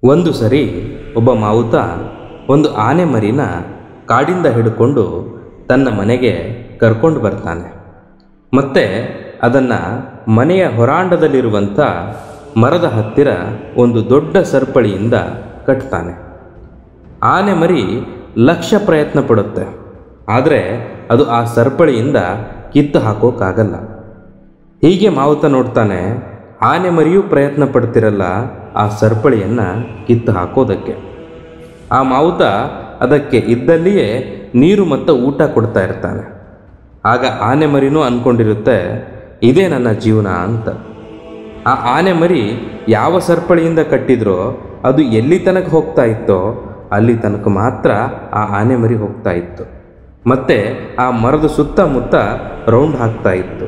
ಒಂದು ಸರಿ ಒಬ್ಬ ಮಾವುತ ಒಂದು ಆನೆ ಮರಿನ ಕಾಡಿಂದ ಹಿಡ್ಕೊಂಡು ತನ್ನ ಮನೆಗೆ ಕರ್ಕೊಂಡು ಬರ್ತಾನೆ. ಮತ್ತೆ ಅದನ್ನು ಮನೆಯ ಹೊರಾಂಡದಲ್ಲಿರುವಂಥ ಮರದ ಹತ್ತಿರ ಒಂದು ದೊಡ್ಡ ಸರಪಳಿಯಿಂದ ಕಟ್ತಾನೆ. ಆನೆ ಮರಿ ಲಕ್ಷ ಪ್ರಯತ್ನ ಪಡುತ್ತೆ, ಆದರೆ ಅದು ಆ ಸರಪಳಿಯಿಂದ ಕಿತ್ತು ಹಾಕೋಕ್ಕಾಗಲ್ಲ. ಹೀಗೆ ಮಾವುತ ನೋಡ್ತಾನೆ, ಆನೆ ಮರಿಯೂ ಪ್ರಯತ್ನ ಪಡ್ತಿರಲ್ಲ ಆ ಸರಪಳಿಯನ್ನು ಕಿತ್ತು ಹಾಕೋದಕ್ಕೆ. ಆ ಮಾವುತ ಅದಕ್ಕೆ ಇದ್ದಲ್ಲಿಯೇ ನೀರು ಮತ್ತು ಊಟ ಕೊಡ್ತಾ ಇರ್ತಾನೆ. ಆಗ ಆನೆ ಮರಿನೂ ಅಂದ್ಕೊಂಡಿರುತ್ತೆ, ಇದೇ ನನ್ನ ಜೀವನ ಅಂತ. ಆ ಆನೆ ಮರಿ ಯಾವ ಸರಪಳಿಯಿಂದ ಕಟ್ಟಿದ್ರೋ ಅದು ಎಲ್ಲಿ ತನಕ ಹೋಗ್ತಾ ಇತ್ತೋ ಅಲ್ಲಿ ತನಕ ಮಾತ್ರ ಆ ಆನೆ ಮರಿ ಹೋಗ್ತಾ ಇತ್ತು. ಮತ್ತು ಆ ಮರದ ಸುತ್ತಮುತ್ತ ರೌಂಡ್ ಹಾಕ್ತಾ ಇತ್ತು.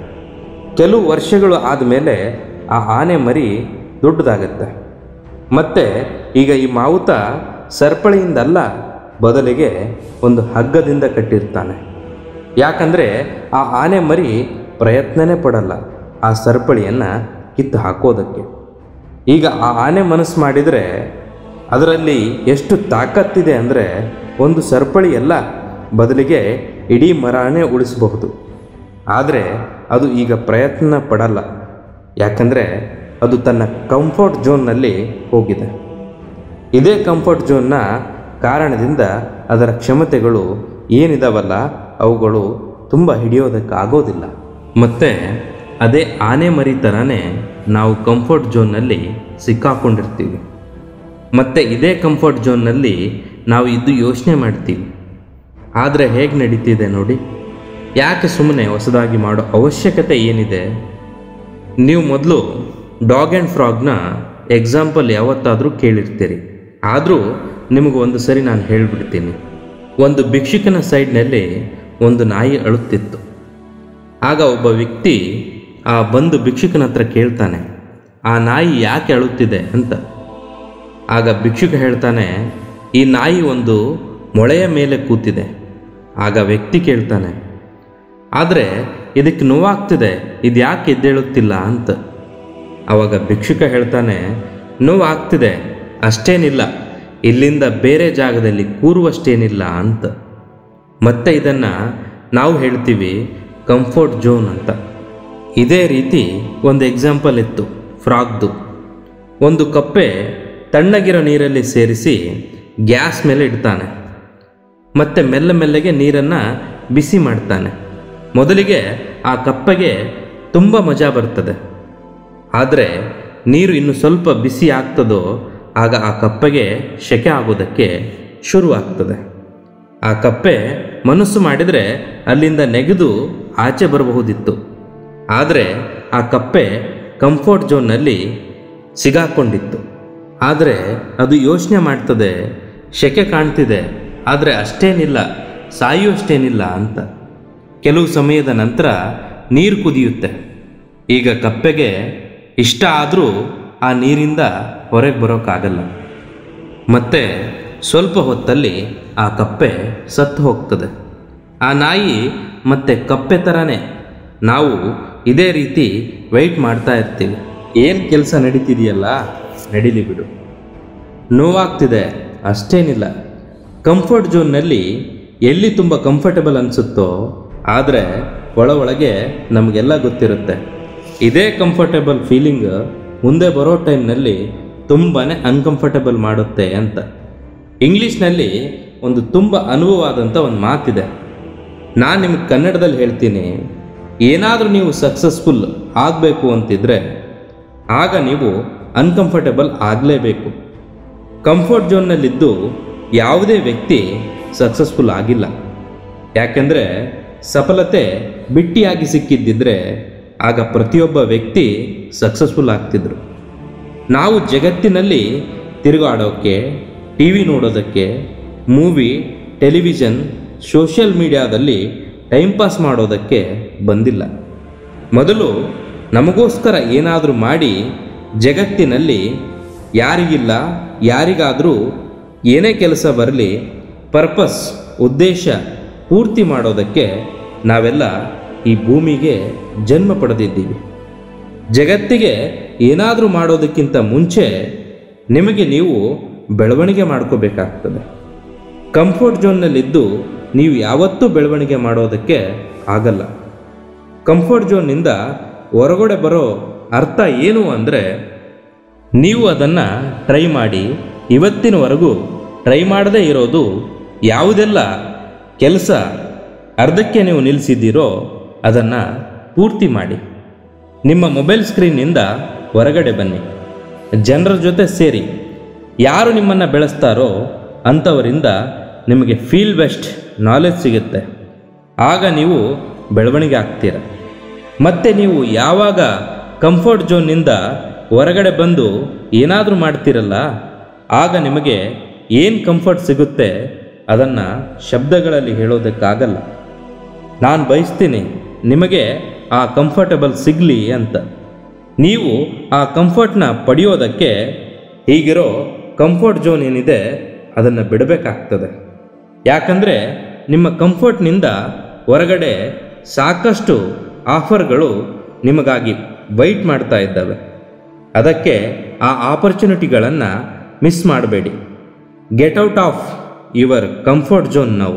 ಕೆಲವು ವರ್ಷಗಳು ಆದಮೇಲೆ ಆ ಆನೆ ಮರಿ ದೊಡ್ಡದಾಗತ್ತೆ. ಮತ್ತು ಈಗ ಈ ಮಾವುತ ಸರಪಳಿಯಿಂದಲ್ಲ, ಬದಲಿಗೆ ಒಂದು ಹಗ್ಗದಿಂದ ಕಟ್ಟಿರ್ತಾನೆ. ಯಾಕಂದರೆ ಆ ಆನೆ ಮರಿ ಪ್ರಯತ್ನನೇ ಪಡಲ್ಲ ಆ ಸರಪಳಿಯನ್ನು ಕಿತ್ತು ಹಾಕೋದಕ್ಕೆ. ಈಗ ಆ ಆನೆ ಮನಸ್ಸು ಮಾಡಿದರೆ ಅದರಲ್ಲಿ ಎಷ್ಟು ತಾಕತ್ತಿದೆ ಅಂದರೆ ಒಂದು ಸರಪಳಿ ಎಲ್ಲ, ಬದಲಿಗೆ ಇಡೀ ಮರನೇ ಉಳಿಸಬಹುದು. ಆದರೆ ಅದು ಈಗ ಪ್ರಯತ್ನ ಪಡಲ್ಲ, ಯಾಕಂದರೆ ಅದು ತನ್ನ ಕಂಫರ್ಟ್ ಝೋನ್ನಲ್ಲಿ ಹೋಗಿದೆ. ಇದೇ ಕಂಫರ್ಟ್ ಝೋನ್ನ ಕಾರಣದಿಂದ ಅದರ ಕ್ಷಮತೆಗಳು ಏನಿದಾವಲ್ಲ ಅವುಗಳು ತುಂಬ ಹಿಡಿಯೋದಕ್ಕಾಗೋದಿಲ್ಲ. ಮತ್ತು ಅದೇ ಆನೆ ಮರಿ ಥರನೇ ನಾವು ಕಂಫರ್ಟ್ ಝೋನ್ನಲ್ಲಿ ಸಿಕ್ಕಾಕೊಂಡಿರ್ತೀವಿ. ಮತ್ತು ಇದೇ ಕಂಫರ್ಟ್ ಝೋನ್ನಲ್ಲಿ ನಾವು ಇದ್ದು ಯೋಚನೆ ಮಾಡ್ತೀವಿ, ಆದರೆ ಹೇಗೆ ನಡೀತಿದೆ ನೋಡಿ. ಯಾಕೆ ಸುಮ್ಮನೆ ಹೊಸದಾಗಿ ಮಾಡೋ ಅವಶ್ಯಕತೆ ಏನಿದೆ? ನೀವು ಮೊದಲು ಡಾಗ್ ಆ್ಯಂಡ್ ಫ್ರಾಗ್ನ ಎಕ್ಸಾಂಪಲ್ ಯಾವತ್ತಾದರೂ ಕೇಳಿರ್ತೀರಿ. ಆದರೂ ನಿಮಗೆ ಒಂದು ಸರಿ ನಾನು ಹೇಳಿಬಿಡ್ತೀನಿ. ಒಂದು ಭಿಕ್ಷುಕನ ಸೈಡ್ನಲ್ಲಿ ಒಂದು ನಾಯಿ ಅಳುತ್ತಿತ್ತು. ಆಗ ಒಬ್ಬ ವ್ಯಕ್ತಿ ಬಂದು ಭಿಕ್ಷುಕನ ಹತ್ರ ಕೇಳ್ತಾನೆ, ಆ ನಾಯಿ ಯಾಕೆ ಅಳುತ್ತಿದೆ ಅಂತ. ಆಗ ಭಿಕ್ಷುಕ ಹೇಳ್ತಾನೆ, ಈ ನಾಯಿ ಒಂದು ಮೊಳೆಯ ಮೇಲೆ ಕೂತಿದೆ. ಆಗ ವ್ಯಕ್ತಿ ಕೇಳ್ತಾನೆ, ಆದರೆ ಇದಕ್ಕೆ ನೋವಾಗ್ತಿದೆ, ಇದು ಯಾಕೆ ಎದ್ದೇಳುತ್ತಿಲ್ಲ ಅಂತ. ಆವಾಗ ಭಿಕ್ಷುಕ ಹೇಳ್ತಾನೆ, ನೋವಾಗ್ತಿದೆ ಅಷ್ಟೇನಿಲ್ಲ, ಇಲ್ಲಿಂದ ಬೇರೆ ಜಾಗದಲ್ಲಿ ಕೂರುವಷ್ಟೇನಿಲ್ಲ ಅಂತ. ಮತ್ತೆ ಇದನ್ನು ನಾವು ಹೇಳ್ತೀವಿ ಕಂಫರ್ಟ್ ಝೋನ್ ಅಂತ. ಇದೇ ರೀತಿ ಒಂದು ಎಕ್ಸಾಂಪಲ್ ಇತ್ತು ಫ್ರಾಗ್ದು. ಒಂದು ಕಪ್ಪೆ ತಣ್ಣಗಿರೋ ನೀರಲ್ಲಿ ಸೇರಿಸಿ ಗ್ಯಾಸ್ ಮೇಲೆ ಇಡ್ತಾನೆ. ಮತ್ತು ಮೆಲ್ಲಗೆ ನೀರನ್ನು ಬಿಸಿ ಮಾಡ್ತಾನೆ. ಮೊದಲಿಗೆ ಆ ಕಪ್ಪೆಗೆ ತುಂಬ ಮಜಾ ಬರ್ತದೆ. ಆದರೆ ನೀರು ಇನ್ನು ಸ್ವಲ್ಪ ಬಿಸಿ ಆಗ್ತದೋ ಆಗ ಆ ಕಪ್ಪೆಗೆ ಸೆಕೆ ಆಗೋದಕ್ಕೆ ಶುರುವಾಗ್ತದೆ. ಆ ಕಪ್ಪೆ ಮನಸ್ಸು ಮಾಡಿದರೆ ಅಲ್ಲಿಂದ ನೆಗೆದು ಆಚೆ ಬರಬಹುದಿತ್ತು. ಆದರೆ ಆ ಕಪ್ಪೆ ಕಂಫರ್ಟ್ ಝೋನ್ನಲ್ಲಿ ಸಿಗಾಕೊಂಡಿತ್ತು. ಆದರೆ ಅದು ಯೋಚನೆ ಮಾಡ್ತದೆ, ಸೆಕೆ ಕಾಣ್ತಿದೆ, ಆದರೆ ಅಷ್ಟೇನಿಲ್ಲ, ಸಾಯುವಷ್ಟೇನಿಲ್ಲ ಅಂತ. ಕೆಲವು ಸಮಯದ ನಂತರ ನೀರು ಕುದಿಯುತ್ತೆ. ಈಗ ಕಪ್ಪೆಗೆ ಇಷ್ಟ ಆದರೂ ಆ ನೀರಿಂದ ಹೊರಗೆ ಬರೋಕ್ಕಾಗಲ್ಲ. ಮತ್ತು ಸ್ವಲ್ಪ ಹೊತ್ತಲ್ಲಿ ಆ ಕಪ್ಪೆ ಸತ್ತು ಹೋಗ್ತದೆ. ಆ ನಾಯಿ ಮತ್ತು ಕಪ್ಪೆ ಥರನೇ ನಾವು ಇದೇ ರೀತಿ ವೆಯ್ಟ್ ಮಾಡ್ತಾ ಇರ್ತೀವಿ. ಏನು ಕೆಲಸ ನಡೀತಿದೆಯಲ್ಲ, ನಡೀಲಿ ಬಿಡು, ನೋವಾಗ್ತಿದೆ ಅಷ್ಟೇನಿಲ್ಲ. ಕಂಫರ್ಟ್ ಝೋನ್ನಲ್ಲಿ ಎಲ್ಲಿ ತುಂಬ ಕಂಫರ್ಟಬಲ್ ಅನಿಸುತ್ತೋ, ಆದರೆ ಒಳಗೆ ನಮಗೆಲ್ಲ ಗೊತ್ತಿರುತ್ತೆ ಇದೇ ಕಂಫರ್ಟಬಲ್ ಫೀಲಿಂಗ್ ಮುಂದೆ ಬರೋ ಟೈಮ್ನಲ್ಲಿ ತುಂಬಾ ಅನ್ಕಂಫರ್ಟಬಲ್ ಮಾಡುತ್ತೆ ಅಂತ. ಇಂಗ್ಲೀಷ್ನಲ್ಲಿ ಒಂದು ತುಂಬ ಅನುಭವವಾದಂಥ ಒಂದು ಮಾತಿದೆ. ನಾನು ನಿಮಗೆ ಕನ್ನಡದಲ್ಲಿ ಹೇಳ್ತೀನಿ, ಏನಾದರೂ ನೀವು ಸಕ್ಸಸ್ಫುಲ್ ಆಗಬೇಕು ಅಂತಿದ್ರೆ ಆಗ ನೀವು ಅನ್ಕಂಫರ್ಟಬಲ್ ಆಗಲೇಬೇಕು. ಕಂಫರ್ಟ್ ಝೋನ್ನಲ್ಲಿದ್ದು ಯಾವುದೇ ವ್ಯಕ್ತಿ ಸಕ್ಸಸ್ಫುಲ್ ಆಗಿಲ್ಲ. ಯಾಕೆಂದರೆ ಸಫಲತೆ ಬಿಟ್ಟಿಯಾಗಿ ಸಿಕ್ಕಿದ್ದಿದ್ರೆ ಆಗ ಪ್ರತಿಯೊಬ್ಬ ವ್ಯಕ್ತಿ ಸಕ್ಸಸ್ಫುಲ್ ಆಗ್ತಿದ್ರು. ನಾವು ಜಗತ್ತಿನಲ್ಲಿ ತಿರುಗಾಡೋಕ್ಕೆ, ಟಿ ವಿ ನೋಡೋದಕ್ಕೆ, ಮೂವಿ, ಟೆಲಿವಿಷನ್, ಸೋಷಿಯಲ್ ಮೀಡಿಯಾದಲ್ಲಿ ಟೈಮ್ ಪಾಸ್ ಮಾಡೋದಕ್ಕೆ ಬಂದಿಲ್ಲ. ಮೊದಲು ನಮಗೋಸ್ಕರ ಏನಾದರೂ ಮಾಡಿ ಜಗತ್ತಿನಲ್ಲಿ ಯಾರಿಗಿಲ್ಲ, ಯಾರಿಗಾದರೂ ಏನೇ ಕೆಲಸ ಬರಲಿ, ಪರ್ಪಸ್, ಉದ್ದೇಶ ಪೂರ್ತಿ ಮಾಡೋದಕ್ಕೆ ನಾವೆಲ್ಲ ಈ ಭೂಮಿಗೆ ಜನ್ಮ ಪಡೆದಿದ್ದೀವಿ. ಜಗತ್ತಿಗೆ ಏನಾದರೂ ಮಾಡೋದಕ್ಕಿಂತ ಮುಂಚೆ ನಿಮಗೆ ನೀವು ಬೆಳವಣಿಗೆ ಮಾಡ್ಕೋಬೇಕಾಗ್ತದೆ. ಕಂಫರ್ಟ್ ಝೋನ್ನಲ್ಲಿದ್ದು ನೀವು ಯಾವತ್ತೂ ಬೆಳವಣಿಗೆ ಮಾಡೋದಕ್ಕೆ ಆಗಲ್ಲ. ಕಂಫರ್ಟ್ ಝೋನ್ನಿಂದ ಹೊರಗಡೆ ಬರೋ ಅರ್ಥ ಏನು ಅಂದರೆ, ನೀವು ಅದನ್ನು ಟ್ರೈ ಮಾಡಿ ಇವತ್ತಿನವರೆಗೂ ಟ್ರೈ ಮಾಡದೇ ಇರೋದು ಯಾವುದೆಲ್ಲ ಕೆಲಸ ಅರ್ಧಕ್ಕೆ ನೀವು ನಿಲ್ಲಿಸಿದ್ದೀರೋ ಅದನ್ನು ಪೂರ್ತಿ ಮಾಡಿ. ನಿಮ್ಮ ಮೊಬೈಲ್ ಸ್ಕ್ರೀನ್ನಿಂದ ಹೊರಗಡೆ ಬನ್ನಿ. ಜನರ ಜೊತೆ ಸೇರಿ. ಯಾರು ನಿಮ್ಮನ್ನು ಬೆಳೆಸ್ತಾರೋ ಅಂಥವರಿಂದ ನಿಮಗೆ ಫೀಲ್ ಬೆಸ್ಟ್ ನಾಲೆಜ್ ಸಿಗುತ್ತೆ. ಆಗ ನೀವು ಬೆಳವಣಿಗೆ ಆಗ್ತೀರ. ಮತ್ತು ನೀವು ಯಾವಾಗ ಕಂಫರ್ಟ್ ಝೋನ್ನಿಂದ ಹೊರಗಡೆ ಬಂದು ಏನಾದರೂ ಮಾಡ್ತೀರಲ್ಲ, ಆಗ ನಿಮಗೆ ಏನು ಕಂಫರ್ಟ್ ಸಿಗುತ್ತೆ ಅದನ್ನು ಶಬ್ದಗಳಲ್ಲಿ ಹೇಳೋದಕ್ಕಾಗಲ್ಲ. ನಾನು ಬಯಸ್ತೀನಿ ನಿಮಗೆ ಆ ಕಂಫರ್ಟಬಲ್ ಸಿಗಲಿ ಅಂತ. ನೀವು ಆ ಕಂಫರ್ಟ್ನ ಪಡೆಯೋದಕ್ಕೆ ಹೀಗಿರೋ ಕಂಫರ್ಟ್ ಝೋನ್ ಏನಿದೆ ಅದನ್ನು ಬಿಡಬೇಕಾಗ್ತದೆ. ಯಾಕಂದರೆ ನಿಮ್ಮ ಕಂಫರ್ಟ್ನಿಂದ ಹೊರಗಡೆ ಸಾಕಷ್ಟು ಆಫರ್ಗಳು ನಿಮಗಾಗಿ ವೆಯ್ಟ್ ಮಾಡ್ತಾ ಇದ್ದಾವೆ. ಅದಕ್ಕೆ ಆ ಆಪರ್ಚುನಿಟಿಗಳನ್ನು ಮಿಸ್ ಮಾಡಬೇಡಿ. Get out of your comfort zone now.